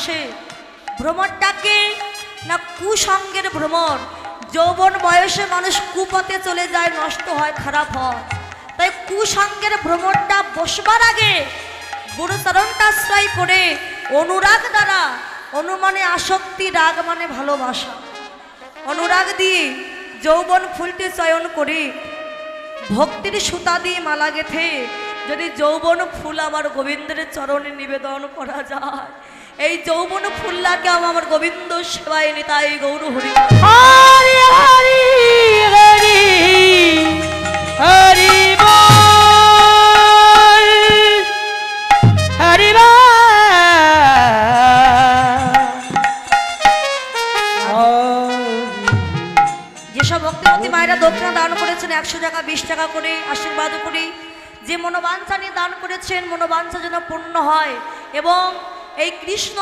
আসে। ভ্রমণটাকে না কুসঙ্গের ভ্রমণ। যৌবন বয়সে মানুষ কুপথে চলে যায়, নষ্ট হয়, খারাপ হয়। তাই কুসঙ্গের ভ্রমণটা বসবার আগে গুরুচরণটা আশ্রয় করে অনুরাগ দ্বারা, অনু মানে আসক্তি, রাগ মানে ভালোবাসা, অনুরাগ দিয়ে যৌবন ফুলটি চয়ন করে ভক্তির সুতা দিয়ে মালা গেথে যদি যৌবন ফুল আমার গোবিন্দের চরণে নিবেদন করা যায়, এই যৌবন ফুলটাকে আমার গোবিন্দ সেবায় নিতাই গৌর হরি হরি হরি হরি হরি বল হরি বল। যেসব ভক্তিমতী মায়েরা দক্ষিণা দান করেছেন 100 টাকা 20 টাকা করে আশীর্বাদ করি, যে মনোবাঞ্ছা নিয়ে দান করেছেন মনোবাঞ্ছা যেন পূর্ণ হয় এবং এই কৃষ্ণ